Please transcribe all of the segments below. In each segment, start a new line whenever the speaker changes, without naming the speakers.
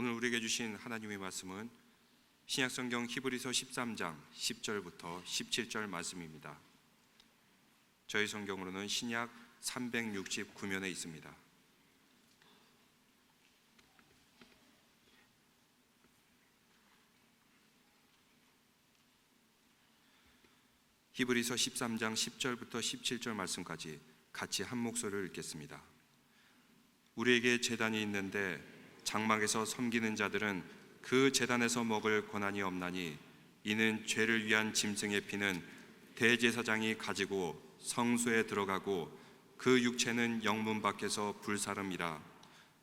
오늘 우리에게 주신 하나님의 말씀은 신약성경 히브리서 13장 10절부터 17절 말씀입니다. 저희 성경으로는 신약 369면에 있습니다. 히브리서 13장 10절부터 17절 말씀까지 같이 한 목소리를 읽겠습니다. 우리에게 제단이 있는데 장막에서 섬기는 자들은 그 제단에서 먹을 권한이 없나니, 이는 죄를 위한 짐승의 피는 대제사장이 가지고 성소에 들어가고 그 육체는 영문 밖에서 불사름이라.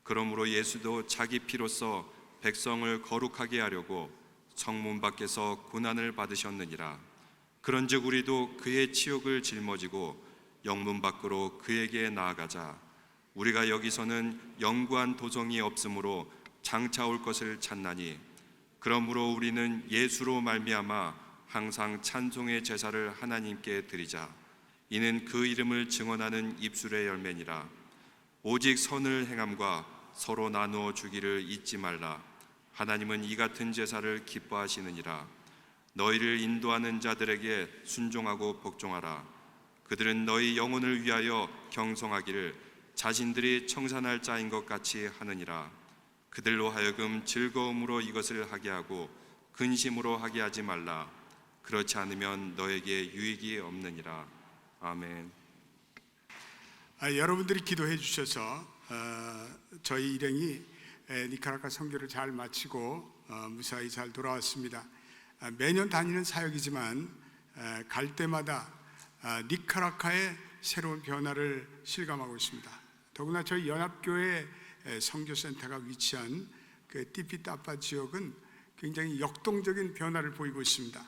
그러므로 예수도 자기 피로써 백성을 거룩하게 하려고 성문 밖에서 고난을 받으셨느니라. 그런즉 우리도 그의 치욕을 짊어지고 영문 밖으로 그에게 나아가자. 우리가 여기서는 영구한 도성이 없으므로 장차 올 것을 찾나니, 그러므로 우리는 예수로 말미암아 항상 찬송의 제사를 하나님께 드리자. 이는 그 이름을 증언하는 입술의 열매니라. 오직 선을 행함과 서로 나누어 주기를 잊지 말라. 하나님은 이 같은 제사를 기뻐하시느니라. 너희를 인도하는 자들에게 순종하고 복종하라. 그들은 너희 영혼을 위하여 경성하기를 자신들이 청산할 자인 것 같이 하느니라. 그들로 하여금 즐거움으로 이것을 하게 하고 근심으로 하게 하지 말라. 그렇지 않으면 너에게 유익이 없느니라. 아멘.
여러분들이 기도해 주셔서 저희 일행이 니카라과 선교를 잘 마치고 무사히 잘 돌아왔습니다. 매년 다니는 사역이지만 갈 때마다 니카라과의 새로운 변화를 실감하고 있습니다. 더구나 저희 연합교회 선교센터가 위치한 그 띠피따빠 지역은 굉장히 역동적인 변화를 보이고 있습니다.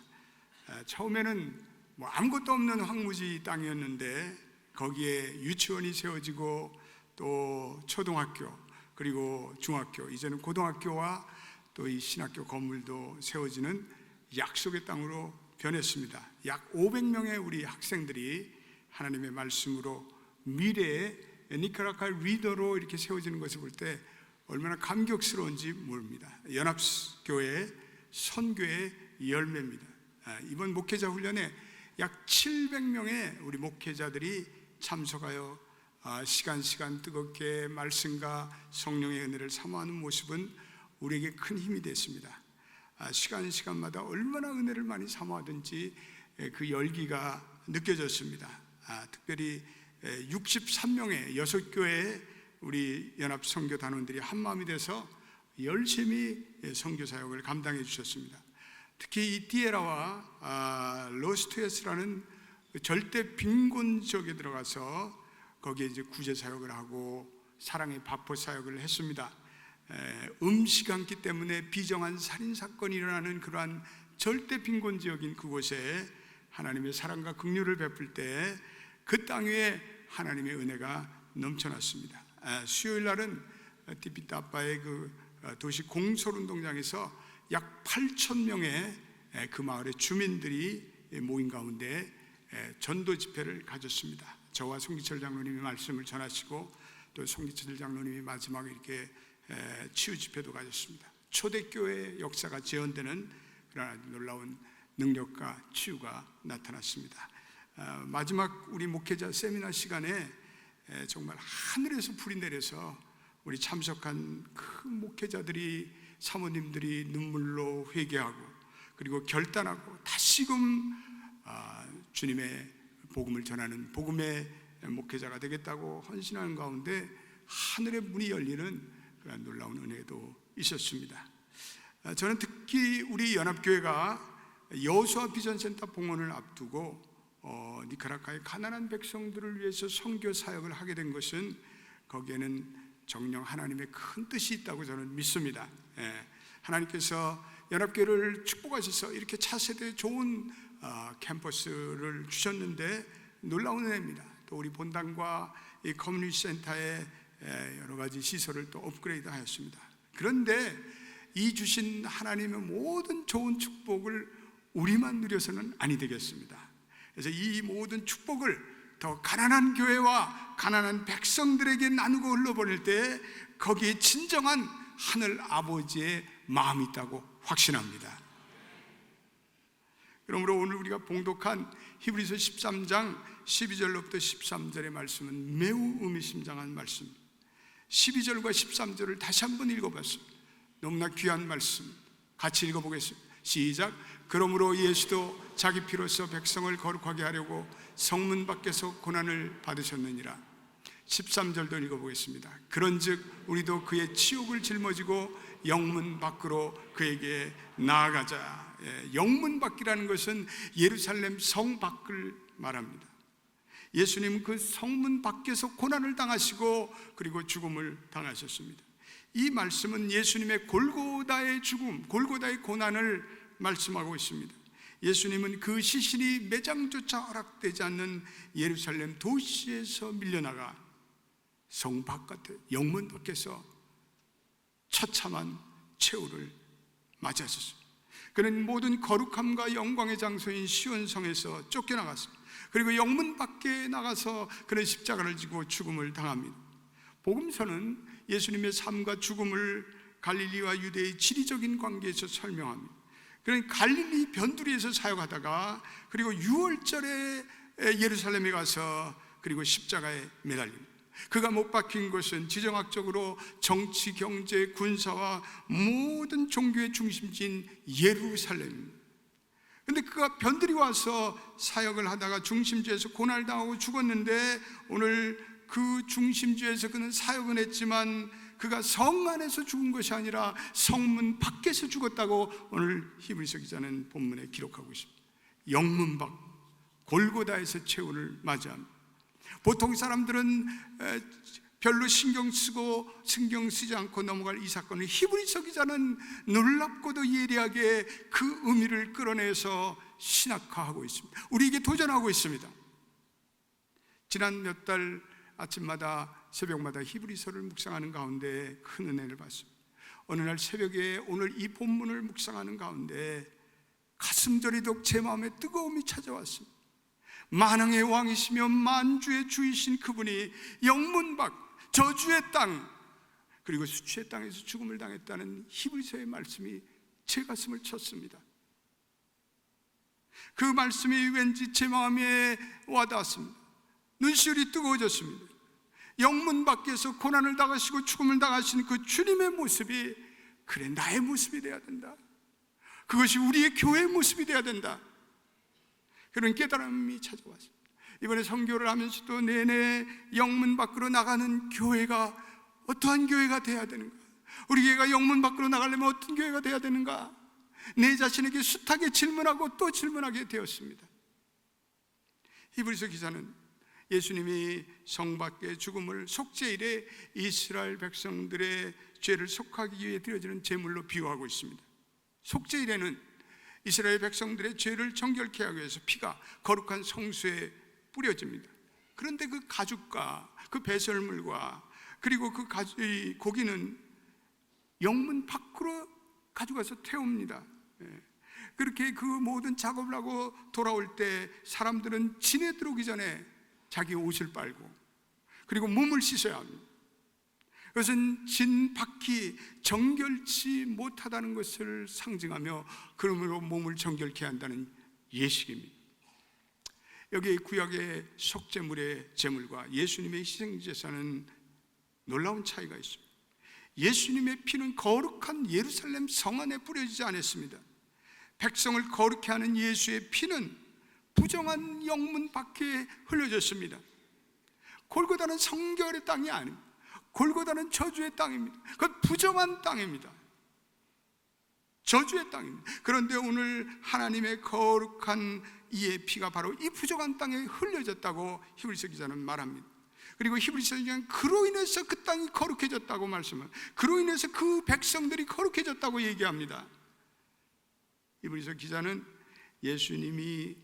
처음에는 아무것도 없는 황무지 땅이었는데 거기에 유치원이 세워지고 또 초등학교 그리고 중학교, 이제는 고등학교와 또 이 신학교 건물도 세워지는 약속의 땅으로 변했습니다. 약 500명의 우리 학생들이 하나님의 말씀으로 미래에 니카라과 리더로 이렇게 세워지는 것을 볼 때 얼마나 감격스러운지 모릅니다. 연합교회 선교의 열매입니다. 이번 목회자 훈련에 약 700명의 우리 목회자들이 참석하여 시간 뜨겁게 말씀과 성령의 은혜를 사모하는 모습은 우리에게 큰 힘이 됐습니다. 시간마다 얼마나 은혜를 많이 사모하든지 그 열기가 느껴졌습니다. 특별히 63명의 6교회의 우리 연합 선교 단원들이 한마음이 돼서 열심히 선교 사역을 감당해 주셨습니다. 특히 이 티에라와 로스투에스라는 절대 빈곤 지역에 들어가서 거기에 이제 구제 사역을 하고 사랑의 바포 사역을 했습니다. 음식 한 끼 때문에 비정한 살인 사건이 일어나는 그러한 절대 빈곤 지역인 그곳에 하나님의 사랑과 긍휼을 베풀 때 그 땅 위에 하나님의 은혜가 넘쳐났습니다. 수요일 날은 띠피따빠의 그 도시 공설운동장에서 약 8,000명의 그 마을의 주민들이 모인 가운데 전도 집회를 가졌습니다. 저와 송기철 장로님이 말씀을 전하시고 또 송기철 장로님이 마지막에 이렇게 치유 집회도 가졌습니다. 초대교회 역사가 재현되는 그런 놀라운 능력과 치유가 나타났습니다. 마지막 우리 목회자 세미나 시간에 정말 하늘에서 불이 내려서 우리 참석한 그 목회자들이, 사모님들이 눈물로 회개하고 그리고 결단하고 다시금 주님의 복음을 전하는 복음의 목회자가 되겠다고 헌신하는 가운데 하늘의 문이 열리는 그런 놀라운 은혜도 있었습니다. 저는 특히 우리 연합교회가 여호수아 비전센터 봉헌을 앞두고 니카라과의 가난한 백성들을 위해서 선교 사역을 하게 된 것은 거기에는 정녕 하나님의 큰 뜻이 있다고 저는 믿습니다. 하나님께서 연합교회를 축복하셔서 이렇게 차세대 좋은 캠퍼스를 주셨는데 놀라운 은혜입니다. 또 우리 본당과 이 커뮤니티 센터의 여러 가지 시설을 또 업그레이드 하였습니다. 그런데 이 주신 하나님의 모든 좋은 축복을 우리만 누려서는 아니 되겠습니다. 그래서 이 모든 축복을 더 가난한 교회와 가난한 백성들에게 나누고 흘러보낼 때 거기에 진정한 하늘 아버지의 마음이 있다고 확신합니다. 그러므로 오늘 우리가 봉독한 히브리서 13장 12절로부터 13절의 말씀은 매우 의미심장한 말씀. 12절과 13절을 다시 한번 읽어봤습니다. 너무나 귀한 말씀. 같이 읽어보겠습니다. 시작. 그러므로 예수도 자기 피로써 백성을 거룩하게 하려고 성문 밖에서 고난을 받으셨느니라. 13절도 읽어보겠습니다. 그런즉 우리도 그의 치욕을 짊어지고 영문 밖으로 그에게 나아가자. 영문 밖이라는 것은 예루살렘 성 밖을 말합니다. 예수님은 그 성문 밖에서 고난을 당하시고 그리고 죽음을 당하셨습니다. 이 말씀은 예수님의 골고다의 죽음, 골고다의 고난을 말씀하고 있습니다. 예수님은 그 시신이 매장조차 허락되지 않는 예루살렘 도시에서 밀려나가 성 바깥에 영문 밖에서 처참한 최후를 맞이하셨습니다. 그는 모든 거룩함과 영광의 장소인 시온성에서 쫓겨나갔습니다. 그리고 영문 밖에 나가서 그는 십자가를 지고 죽음을 당합니다. 복음서는 예수님의 삶과 죽음을 갈릴리와 유대의 지리적인 관계에서 설명합니다. 그는 갈릴리 변두리에서 사역하다가 그리고 6월절에 예루살렘에 가서 그리고 십자가에 매달립니다. 그가 못 박힌 곳은 지정학적으로 정치, 경제, 군사와 모든 종교의 중심지인 예루살렘입니다. 그런데 그가 변들이 와서 사역을 하다가 중심지에서 고난을 당하고 죽었는데 오늘 그 중심지에서 그는 사역은 했지만 그가 성 안에서 죽은 것이 아니라 성문 밖에서 죽었다고 오늘 히브리서 기자는 본문에 기록하고 있습니다. 영문 밖 골고다에서 최후를 맞이합니다. 보통 사람들은 별로 신경 쓰지 않고 넘어갈 이 사건을 히브리서 기자는 놀랍고도 예리하게 그 의미를 끌어내서 신학화하고 있습니다. 우리에게 도전하고 있습니다. 지난 몇 달 아침마다 새벽마다 히브리서를 묵상하는 가운데 큰 은혜를 받습니다. 어느 날 새벽에 오늘 이 본문을 묵상하는 가운데 가슴 저리도록 제 마음에 뜨거움이 찾아왔습니다. 만왕의 왕이시며 만주의 주이신 그분이 영문 밖 저주의 땅 그리고 수치의 땅에서 죽음을 당했다는 히브리서의 말씀이 제 가슴을 쳤습니다. 그 말씀이 왠지 제 마음에 와닿았습니다. 눈시울이 뜨거워졌습니다. 영문 밖에서 고난을 당하시고 죽음을 당하신 그 주님의 모습이 그래 나의 모습이 되어야 된다. 그것이 우리의 교회의 모습이 되어야 된다. 그런 깨달음이 찾아왔습니다. 이번에 선교를 하면서도 내내 영문 밖으로 나가는 교회가 어떠한 교회가 돼야 되는가? 우리 교회가 영문 밖으로 나가려면 어떤 교회가 돼야 되는가? 내 자신에게 숱하게 질문하고 또 질문하게 되었습니다. 히브리서 기자는 예수님이 성 밖의 죽음을 속죄일에 이스라엘 백성들의 죄를 속하기 위해 드려지는 제물로 비유하고 있습니다. 속죄일에는 이스라엘 백성들의 죄를 정결케 하기 위해서 피가 거룩한 성수에 뿌려집니다. 그런데 그 가죽과 그 배설물과 그리고 그 고기는 영문 밖으로 가져가서 태웁니다. 그렇게 그 모든 작업을 하고 돌아올 때 사람들은 진에 들어오기 전에 자기 옷을 빨고 그리고 몸을 씻어야 합니다. 그것은 진 밖이 정결치 못하다는 것을 상징하며 그러므로 몸을 정결케 한다는 예식입니다. 여기 구약의 속죄물의 제물과 예수님의 희생제사는 놀라운 차이가 있습니다. 예수님의 피는 거룩한 예루살렘 성 안에 뿌려지지 않았습니다. 백성을 거룩케 하는 예수의 피는 부정한 영문 밖에 흘려졌습니다. 골고다는 성결의 땅이 아닙니다. 골고다는 저주의 땅입니다. 그건 부정한 땅입니다. 저주의 땅입니다. 그런데 오늘 하나님의 거룩한 이의 피가 바로 이 부정한 땅에 흘려졌다고 히브리서 기자는 말합니다. 그리고 히브리서 기자는 그로 인해서 그 땅이 거룩해졌다고 말씀합니다. 그로 인해서 그 백성들이 거룩해졌다고 얘기합니다. 히브리서 기자는 예수님이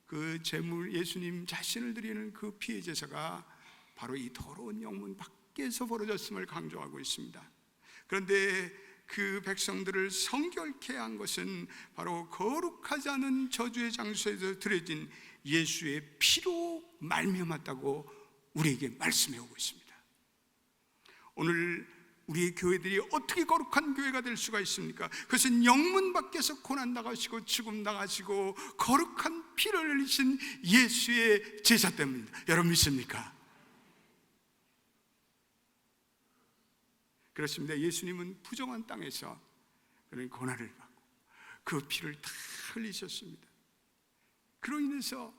그 제물, 예수님 자신을 드리는 그 피의 제사가 바로 이 더러운 영문 밖에서 벌어졌음을 강조하고 있습니다. 그런데 그 백성들을 성결케 한 것은 바로 거룩하지 않은 저주의 장소에서 드려진 예수의 피로 말미암았다고 우리에게 말씀해 오고 있습니다. 오늘 우리의 교회들이 어떻게 거룩한 교회가 될 수가 있습니까? 그것은 영문 밖에서 고난 당하시고 죽음 당하시고 거룩한 피를 흘리신 예수의 제자 때문입니다. 여러분 믿습니까? 그렇습니다. 예수님은 부정한 땅에서 그런 고난을 받고 그 피를 다 흘리셨습니다. 그로 인해서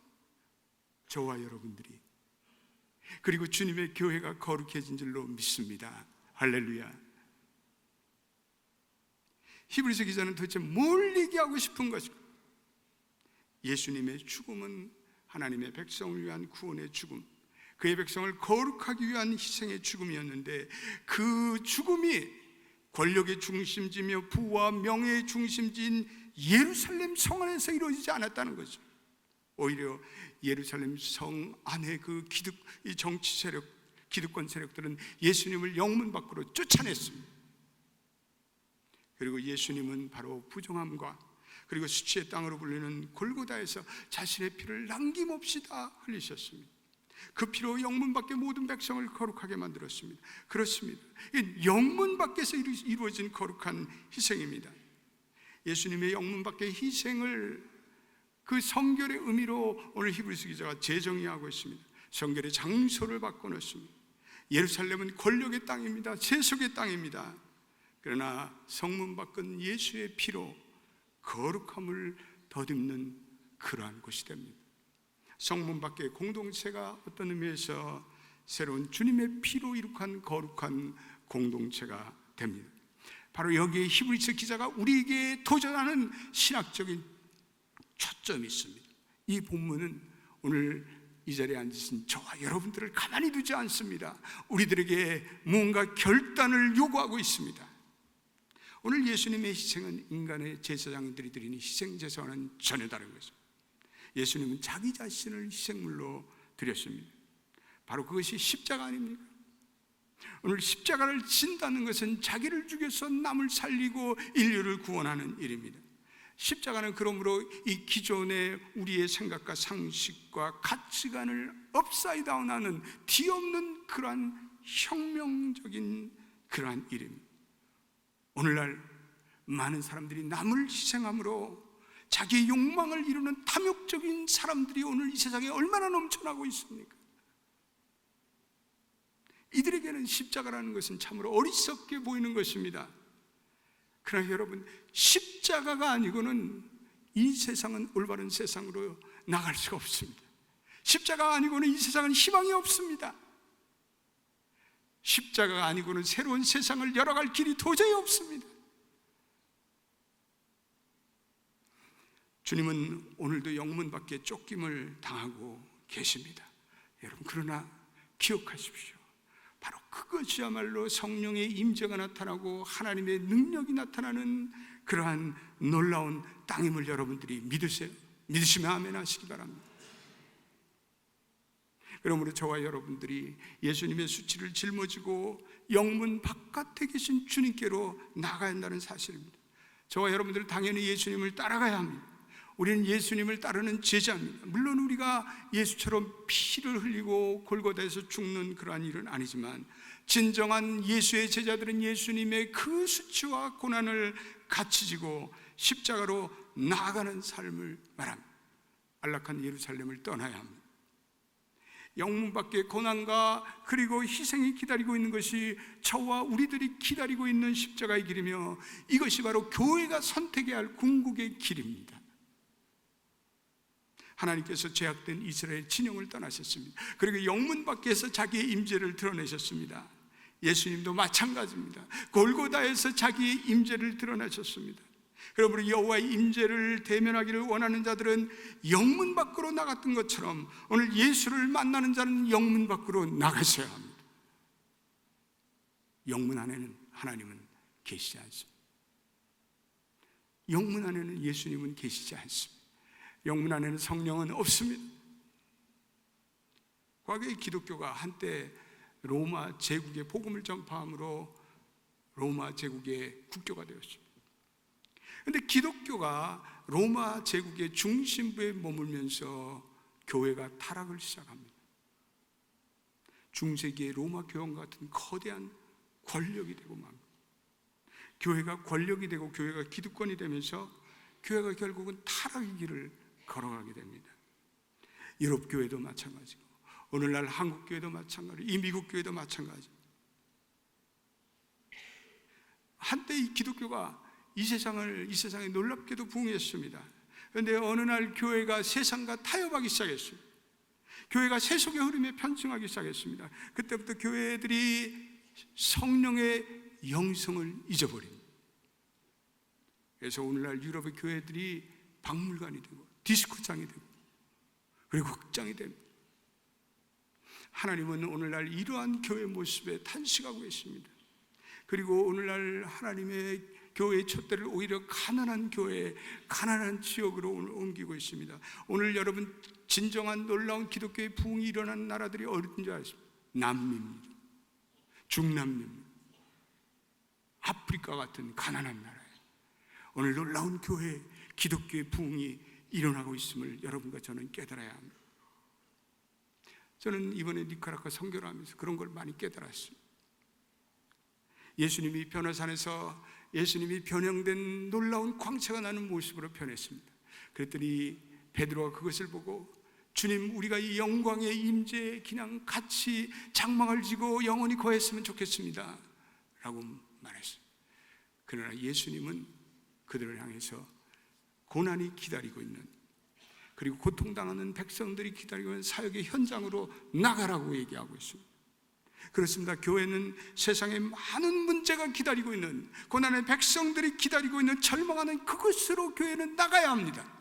저와 여러분들이, 그리고 주님의 교회가 거룩해진 줄로 믿습니다. 할렐루야. 히브리서 기자는 도대체 뭘 얘기하고 싶은 것일까? 예수님의 죽음은 하나님의 백성을 위한 구원의 죽음, 그의 백성을 거룩하기 위한 희생의 죽음이었는데, 그 죽음이 권력의 중심지며 부와 명예의 중심지인 예루살렘 성 안에서 이루어지지 않았다는 거죠. 오히려 예루살렘 성 안에 그 이 정치 세력, 기득권 세력들은 예수님을 영문 밖으로 쫓아냈습니다. 그리고 예수님은 바로 부정함과 그리고 수치의 땅으로 불리는 골고다에서 자신의 피를 남김없이 다 흘리셨습니다. 그 피로 영문 밖의 모든 백성을 거룩하게 만들었습니다. 그렇습니다. 영문 밖에서 이루어진 거룩한 희생입니다. 예수님의 영문 밖의 희생을 그 성결의 의미로 오늘 히브리서 기자가 재정의하고 있습니다. 성결의 장소를 바꿔놓습니다. 예루살렘은 권력의 땅입니다. 세속의 땅입니다. 그러나 성문 밖은 예수의 피로 거룩함을 덧입는 그러한 곳이 됩니다. 성문 밖의 공동체가 어떤 의미에서 새로운 주님의 피로 이룩한 거룩한 공동체가 됩니다. 바로 여기에 히브리서 기자가 우리에게 도전하는 신학적인 초점이 있습니다. 이 본문은 오늘 이 자리에 앉으신 저와 여러분들을 가만히 두지 않습니다. 우리들에게 무언가 결단을 요구하고 있습니다. 오늘 예수님의 희생은 인간의 제사장들이 드리는 희생제사와는 전혀 다른 것입니다. 예수님은 자기 자신을 희생물로 드렸습니다. 바로 그것이 십자가 아닙니까? 오늘 십자가를 진다는 것은 자기를 죽여서 남을 살리고 인류를 구원하는 일입니다. 십자가는 그러므로 이 기존의 우리의 생각과 상식과 가치관을 업사이드 다운하는 뒤엎는 그러한 혁명적인 그러한 일입니다. 오늘날 많은 사람들이 남을 희생함으로 자기의 욕망을 이루는 탐욕적인 사람들이 오늘 이 세상에 얼마나 넘쳐나고 있습니까? 이들에게는 십자가라는 것은 참으로 어리석게 보이는 것입니다. 그러나 여러분, 십자가가 아니고는 이 세상은 올바른 세상으로 나갈 수가 없습니다. 십자가가 아니고는 이 세상은 희망이 없습니다. 십자가가 아니고는 새로운 세상을 열어갈 길이 도저히 없습니다. 주님은 오늘도 영문 밖에 쫓김을 당하고 계십니다. 여러분, 그러나 기억하십시오. 바로 그것이야말로 성령의 임재가 나타나고 하나님의 능력이 나타나는 그러한 놀라운 땅임을 여러분들이 믿으세요. 믿으시면 아멘 하시기 바랍니다. 그러므로 저와 여러분들이 예수님의 수치를 짊어지고 영문 바깥에 계신 주님께로 나가야 한다는 사실입니다. 저와 여러분들은 당연히 예수님을 따라가야 합니다. 우리는 예수님을 따르는 제자입니다. 물론 우리가 예수처럼 피를 흘리고 골고다에서 죽는 그러한 일은 아니지만, 진정한 예수의 제자들은 예수님의 그 수치와 고난을 같이 지고 십자가로 나아가는 삶을 말합니다. 안락한 예루살렘을 떠나야 합니다. 영문 밖의 고난과 그리고 희생이 기다리고 있는 것이 저와 우리들이 기다리고 있는 십자가의 길이며, 이것이 바로 교회가 선택해야 할 궁극의 길입니다. 하나님께서 죄악된 이스라엘 진영을 떠나셨습니다. 그리고 영문 밖에서 자기의 임재를 드러내셨습니다. 예수님도 마찬가지입니다. 골고다에서 자기의 임재를 드러내셨습니다. 그러므로 여호와의 임재를 대면하기를 원하는 자들은 영문 밖으로 나갔던 것처럼 오늘 예수를 만나는 자는 영문 밖으로 나가셔야 합니다. 영문 안에는 하나님은 계시지 않습니다. 영문 안에는 예수님은 계시지 않습니다. 영문 안에는 성령은 없습니다. 과거의 기독교가 한때 로마 제국의 복음을 전파함으로 로마 제국의 국교가 되었습니다. 그런데 기독교가 로마 제국의 중심부에 머물면서 교회가 타락을 시작합니다. 중세기의 로마 교원 같은 거대한 권력이 되고 만 교회가 권력이 되고 교회가 기득권이 되면서 교회가 결국은 타락의 길을 걸어가게 됩니다. 유럽 교회도 마찬가지고 오늘날 한국 교회도 마찬가지고 이 미국 교회도 마찬가지. 한때 이 기독교가 이 세상에 놀랍게도 부흥했습니다. 그런데 어느 날 교회가 세상과 타협하기 시작했습니다. 교회가 세속의 흐름에 편승하기 시작했습니다. 그때부터 교회들이 성령의 영성을 잊어버립니다. 그래서 오늘날 유럽의 교회들이 박물관이 되고 디스코장이 되고 그리고 극장이 됩니다. 하나님은 오늘날 이러한 교회 모습에 탄식하고 있습니다. 그리고 오늘날 하나님의 교회의 촛대를 오히려 가난한 교회, 가난한 지역으로 옮기고 있습니다. 오늘 여러분 진정한 놀라운 기독교의 부흥이 일어난 나라들이 어딘지 아십니까? 남미입니다. 중남미입니다. 아프리카 같은 가난한 나라에 오늘 놀라운 교회, 기독교의 부흥이 일어나고 있음을 여러분과 저는 깨달아야 합니다. 저는 이번에 니카라과 선교를 하면서 그런 걸 많이 깨달았습니다. 예수님이 변화산에서 예수님이 변형된 놀라운 광채가 나는 모습으로 변했습니다. 그랬더니 베드로가 그것을 보고 주님, 우리가 이 영광의 임재에 그냥 같이 장막을 지고 영원히 거했으면 좋겠습니다 라고 말했어요. 그러나 예수님은 그들을 향해서 고난이 기다리고 있는, 그리고 고통당하는 백성들이 기다리고 있는 사역의 현장으로 나가라고 얘기하고 있습니다. 그렇습니다. 교회는 세상에 많은 문제가 기다리고 있는, 고난의 백성들이 기다리고 있는, 절망하는 그곳으로 교회는 나가야 합니다.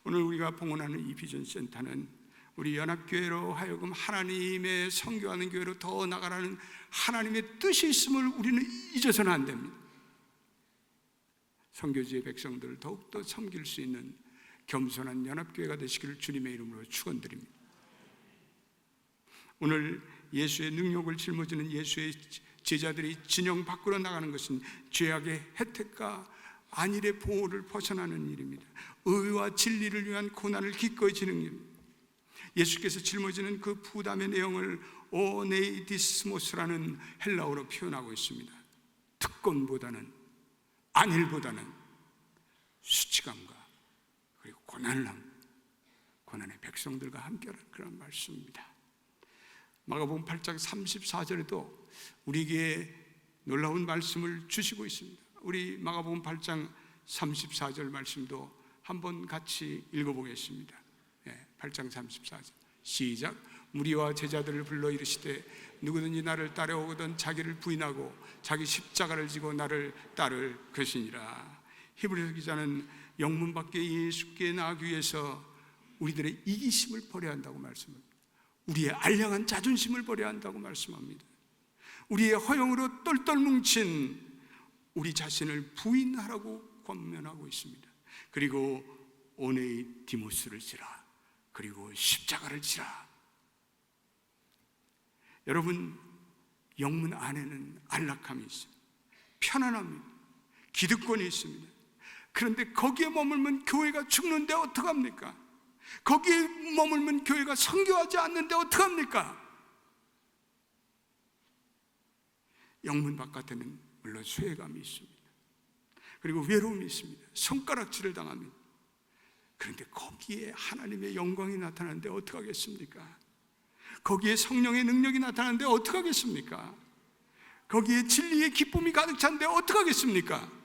오늘 우리가 봉헌하는 이 비전 센터는 우리 연합교회로 하여금 하나님의 선교하는 교회로 더 나가라는 하나님의 뜻이 있음을 우리는 잊어서는 안 됩니다. 선교지의 백성들을 더욱더 섬길 수 있는 겸손한 연합교회가 되시기를 주님의 이름으로 축원드립니다. 오늘 예수의 능력을 짊어지는 예수의 제자들이 진영 밖으로 나가는 것은 죄악의 혜택과 안일의 보호를 벗어나는 일입니다. 의와 진리를 위한 고난을 기꺼이 지는 일입니다. 예수께서 짊어지는 그 부담의 내용을 오네이디스모스라는 헬라어로 표현하고 있습니다. 특권보다는, 안일보다는 수치감과 그리고 고난의 백성들과 함께하는 그런 말씀입니다. 마가복음 8장 34절에도 우리에게 놀라운 말씀을 주시고 있습니다. 우리 마가복음 8장 34절 말씀도 한번 같이 읽어보겠습니다. 8장 34절 시작. 무리와 제자들을 불러 이르시되 누구든지 나를 따라오거든 자기를 부인하고 자기 십자가를 지고 나를 따를 것이니라. 히브리서 기자는 영문 밖에 예수께 나가기 위해서 우리들의 이기심을 버려야 한다고 말씀합니다. 우리의 알량한 자존심을 버려야 한다고 말씀합니다. 우리의 허영으로 똘똘 뭉친 우리 자신을 부인하라고 권면하고 있습니다. 그리고 오네이디모스를 지라, 그리고 십자가를 지라. 여러분, 영문 안에는 안락함이 있습니다. 편안함입니다. 기득권이 있습니다. 그런데 거기에 머물면 교회가 죽는데 어떡합니까? 거기에 머물면 교회가 선교하지 않는데 어떡합니까? 영문 바깥에는 물론 소외감이 있습니다. 그리고 외로움이 있습니다. 손가락질을 당합니다. 그런데 거기에 하나님의 영광이 나타나는데 어떡하겠습니까? 거기에 성령의 능력이 나타나는데 어떡하겠습니까? 거기에 진리의 기쁨이 가득 찬데 어떡하겠습니까?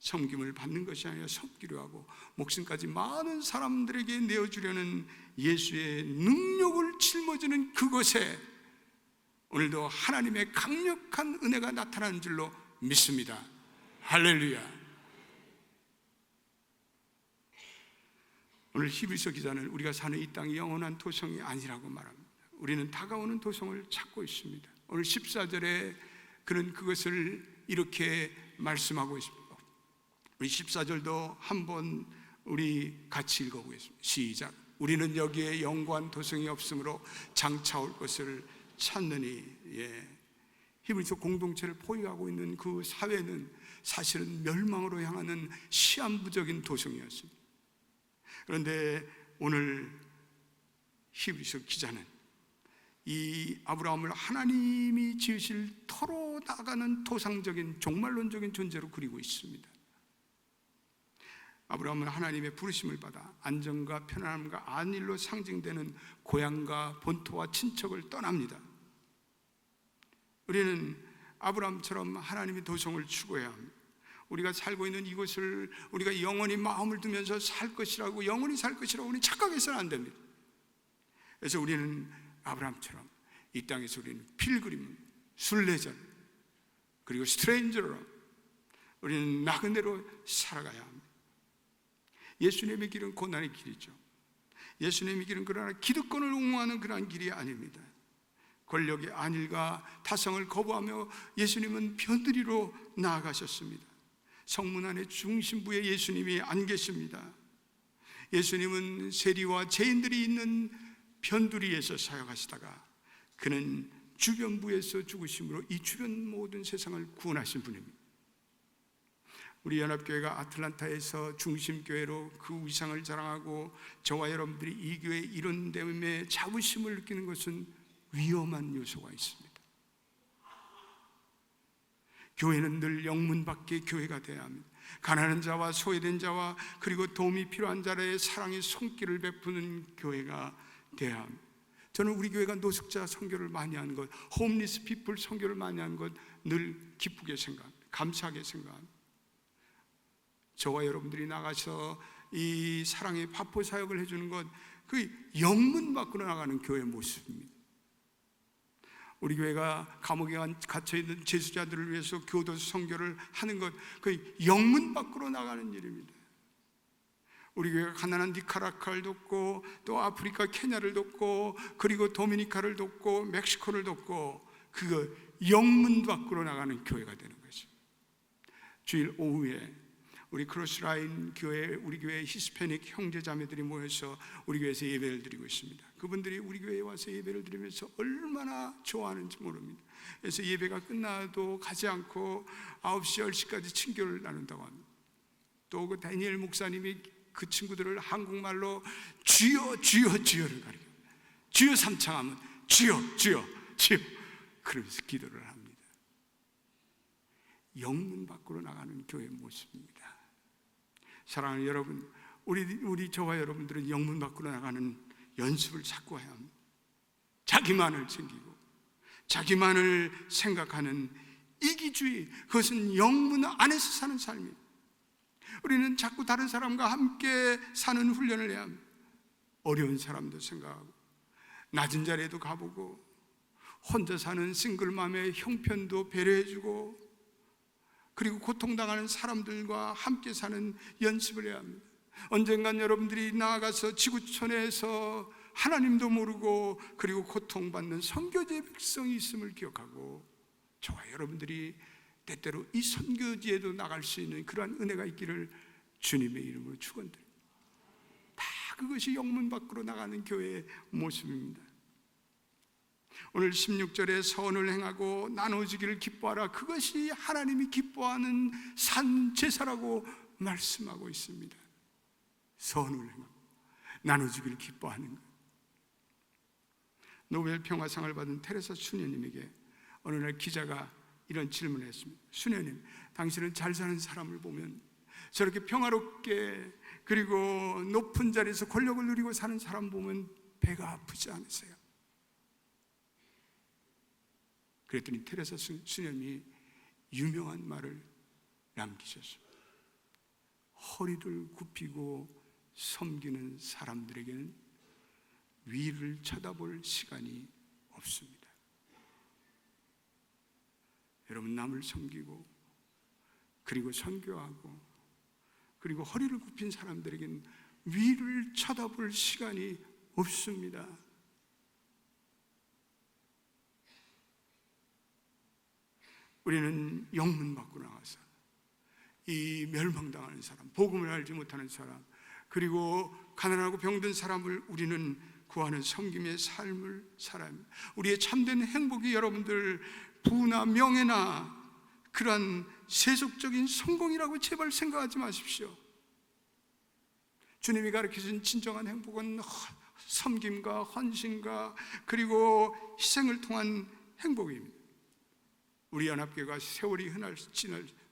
섬김을 받는 것이 아니라 섬기려 하고 목숨까지 많은 사람들에게 내어주려는 예수의 능력을 짊어지는 그곳에 오늘도 하나님의 강력한 은혜가 나타나는 줄로 믿습니다. 할렐루야. 오늘 히브리서 기자는 우리가 사는 이 땅이 영원한 도성이 아니라고 말합니다. 우리는 다가오는 도성을 찾고 있습니다. 오늘 14절에 그는 그것을 이렇게 말씀하고 있습니다. 우리 14절도 한번 우리 같이 읽어보겠습니다. 시작. 우리는 여기에 영원한 도성이 없으므로 장차 올 것을 찾느니. 히브리서 공동체를 포위하고 있는 그 사회는 사실은 멸망으로 향하는 시한부적인 도성이었습니다. 그런데 오늘 히브리서 기자는 이 아브라함을 하나님이 지으실 터로 나가는 토상적인 종말론적인 존재로 그리고 있습니다. 아브라함은 하나님의 부르심을 받아 안정과 편안함과 안일로 상징되는 고향과 본토와 친척을 떠납니다. 우리는 아브라함처럼 하나님의 도성을 추구해야 합니다. 우리가 살고 있는 이곳을 우리가 영원히 마음을 두면서 살 것이라고, 영원히 살 것이라고 우리 착각해서는 안 됩니다. 그래서 우리는 아브라함처럼 이 땅에서 우리는 필그림, 순례자, 그리고 스트레인저로 우리는 나그네로 살아가야 합니다. 예수님의 길은 고난의 길이죠. 예수님의 길은 그러나 기득권을 옹호하는 그러한 길이 아닙니다. 권력의 안일과 타성을 거부하며 예수님은 변두리로 나아가셨습니다. 성문 안의 중심부에 예수님이 안 계십니다. 예수님은 세리와 죄인들이 있는 변두리에서 사역하시다가 그는 주변부에서 죽으심으로 이 주변 모든 세상을 구원하신 분입니다. 우리 연합교회가 아틀란타에서 중심교회로 그 위상을 자랑하고 저와 여러분들이 이 교회 이룬됨에 자부심을 느끼는 것은 위험한 요소가 있습니다. 교회는 늘 영문 밖의 교회가 되어야 합니다. 가난한 자와 소외된 자와 그리고 도움이 필요한 자의 사랑의 손길을 베푸는 교회가 되어야 합니다. 저는 우리 교회가 노숙자 선교를 많이 하는 것, 홈리스 피플 선교를 많이 하는 것 늘 기쁘게 생각합니다. 감사하게 생각합니다. 저와 여러분들이 나가서 이 사랑의 파포 사역을 해주는 것, 그 영문 밖으로 나가는 교회의 모습입니다. 우리 교회가 감옥에 갇혀있는 재수자들을 위해서 교도소 선교를 하는 것, 그 영문 밖으로 나가는 일입니다. 우리 교회가 가난한 니카라과를 돕고 또 아프리카 케냐를 돕고 그리고 도미니카를 돕고 멕시코를 돕고 그거 영문 밖으로 나가는 교회가 되는 거죠. 주일 오후에 우리 크로스라인 교회, 우리 교회 히스패닉 형제자매들이 모여서 우리 교회에서 예배를 드리고 있습니다. 그분들이 우리 교회에 와서 예배를 드리면서 얼마나 좋아하는지 모릅니다. 그래서 예배가 끝나도 가지 않고 9시, 10시까지 친교를 나눈다고 합니다. 또 그 다니엘 목사님이 그 친구들을 한국말로 주여 주여 주여를 가리켜, 주여 삼창하면 주여 주여 주여 그러면서 기도를 합니다. 영문 밖으로 나가는 교회의 모습입니다. 사랑하는 여러분, 우리 저와 여러분들은 영문 밖으로 나가는 연습을 자꾸 해야 합니다. 자기만을 챙기고 자기만을 생각하는 이기주의, 그것은 영문 안에서 사는 삶입니다. 우리는 자꾸 다른 사람과 함께 사는 훈련을 해야 합니다. 어려운 사람도 생각하고 낮은 자리에도 가보고 혼자 사는 싱글맘의 형편도 배려해주고 그리고 고통당하는 사람들과 함께 사는 연습을 해야 합니다. 언젠간 여러분들이 나아가서 지구촌에서 하나님도 모르고 그리고 고통받는 선교지의 백성이 있음을 기억하고 저와 여러분들이 때때로 이 선교지에도 나갈 수 있는 그러한 은혜가 있기를 주님의 이름으로 축원드립니다. 다 그것이 영문 밖으로 나가는 교회의 모습입니다. 오늘 16절에 선을 행하고 나눠주기를 기뻐하라, 그것이 하나님이 기뻐하는 산 제사라고 말씀하고 있습니다. 선을 행하고 나눠주기를 기뻐하는 것. 노벨 평화상을 받은 테레사 수녀님에게 어느 날 기자가 이런 질문을 했습니다. 수녀님, 당신은 잘 사는 사람을 보면 저렇게 평화롭게 그리고 높은 자리에서 권력을 누리고 사는 사람 보면 배가 아프지 않으세요? 그랬더니 테레사 수녀님이 유명한 말을 남기셨습니다. 허리를 굽히고 섬기는 사람들에게는 위를 쳐다볼 시간이 없습니다. 여러분, 남을 섬기고 그리고 선교하고 그리고 허리를 굽힌 사람들에게는 위를 쳐다볼 시간이 없습니다. 우리는 영문 밖으로 나가서 이 멸망당하는 사람, 복음을 알지 못하는 사람, 그리고 가난하고 병든 사람을 우리는 구하는 섬김의 삶을 살아야 합니다. 우리의 참된 행복이 여러분들 부나 명예나 그러한 세속적인 성공이라고 제발 생각하지 마십시오. 주님이 가르쳐준 진정한 행복은 섬김과 헌신과 그리고 희생을 통한 행복입니다. 우리 연합교회가 세월이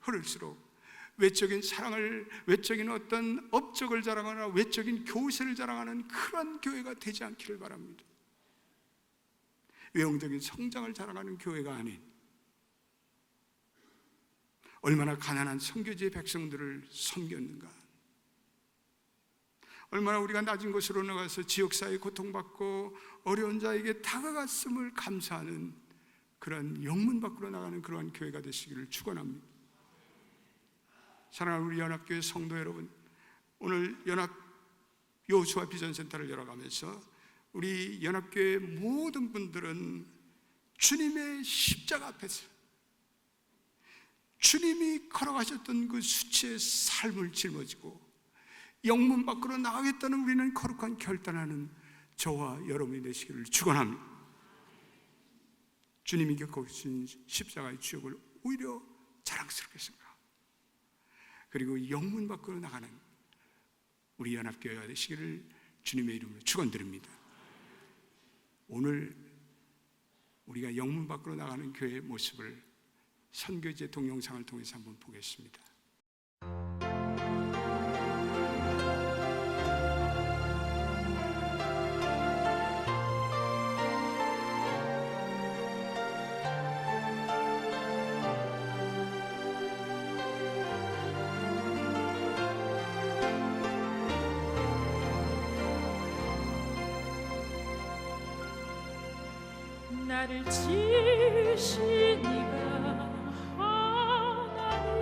흐를수록 외적인 사랑을, 외적인 어떤 업적을 자랑하거나 외적인 교세를 자랑하는 그런 교회가 되지 않기를 바랍니다. 외형적인 성장을 자랑하는 교회가 아닌, 얼마나 가난한 선교지의 백성들을 섬겼는가, 얼마나 우리가 낮은 곳으로 나가서 지역사회에 고통받고 어려운 자에게 다가갔음을 감사하는 그런 영문 밖으로 나가는 그러한 교회가 되시기를 축원합니다. 사랑하는 우리 연합교회 성도 여러분, 오늘 연합 여호수아 비전센터를 열어가면서 우리 연합교회 모든 분들은 주님의 십자가 앞에서 주님이 걸어가셨던 그 수치의 삶을 짊어지고 영문 밖으로 나가겠다는 우리는 거룩한 결단하는 저와 여러분이 되시기를 축원합니다. 주님이 겪으신 십자가의 주역을 오히려 자랑스럽게 생각합니다. 그리고 영문 밖으로 나가는 우리 연합교회가 되시기를 주님의 이름으로 축원드립니다. 오늘 우리가 영문 밖으로 나가는 교회의 모습을 선교지의 동영상을 통해서 한번 보겠습니다.
나를 지으신 이가 하나님,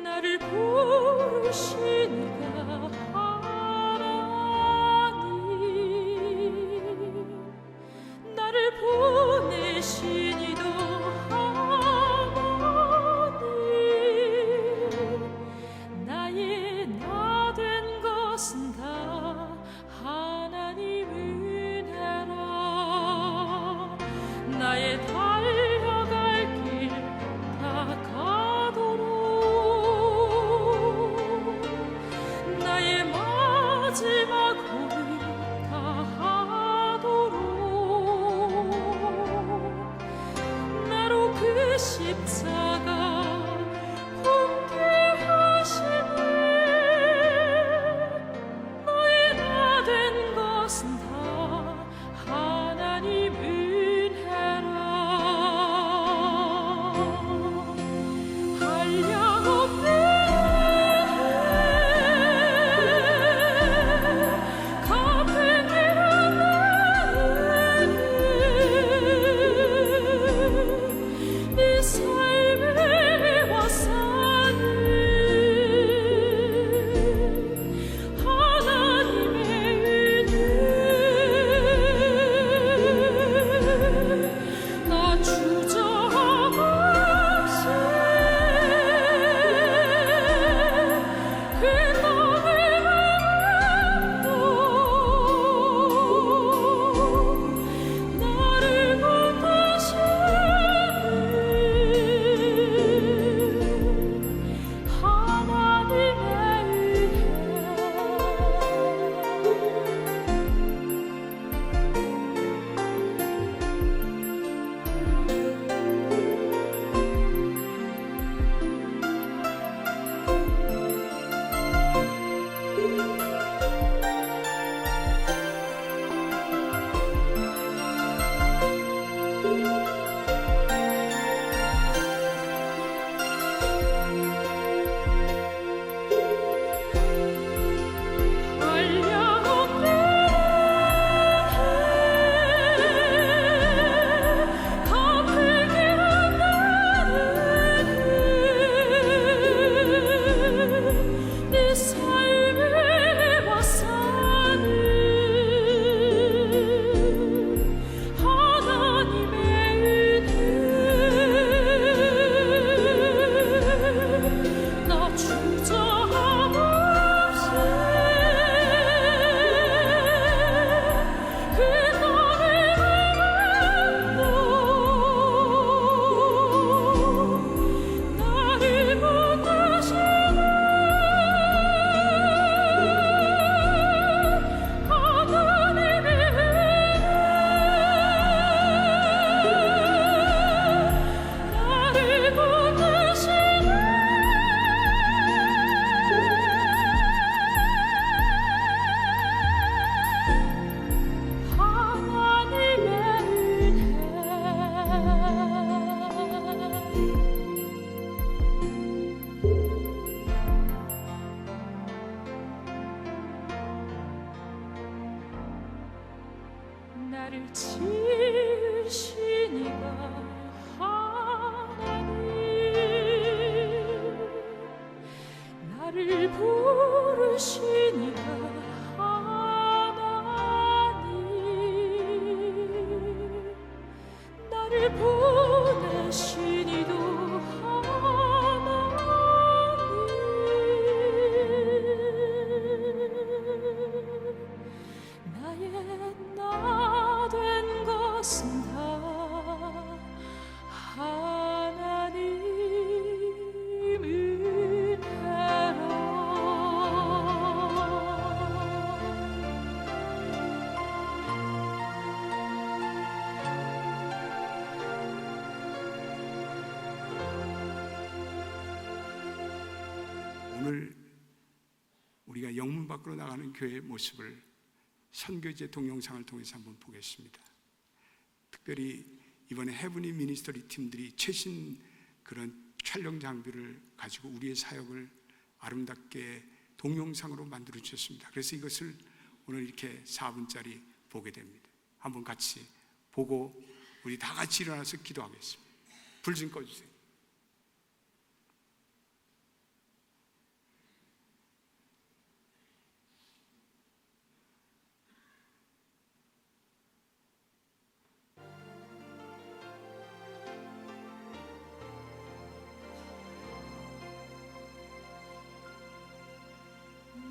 나를 부르신 이가 하나님, 나를 보내신 이도 하나님, 나의 나 된 것은 다 하나님의 나의 달려갈 길 다 가도록, 나의 마지막 호흡 다 하도록, 나로 그 십자가 품게 하시네. 너의 나 된 것은 다 하나님의 삶을 나를 보내신 이도 하나님, 나의 나 된 것은 다 하나님 은혜라.
오늘 우리가 영문 밖으로 나가는 교회의 모습을 선교제 동영상을 통해서 한번 보겠습니다. 특별히 이번에 헤브니 미니스터리 팀들이 최신 그런 촬영 장비를 가지고 우리의 사역을 아름답게 동영상으로 만들어 주셨습니다. 그래서 이것을 오늘 이렇게 4분짜리 보게 됩니다. 한번 같이 보고 우리 다 같이 일어나서 기도하겠습니다. 불 좀 꺼주세요.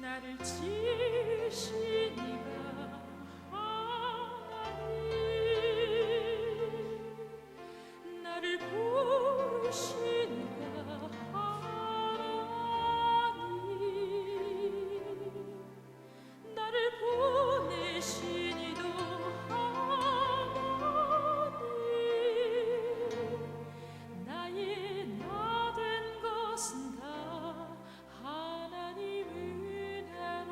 나를 지으신 이가 하나님, 나를 부르신 이가 하나님, 나를 보내신 이도 하나님, 나의 나 된 것은 다 하나님 은혜라.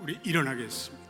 우리 일어나겠습니다.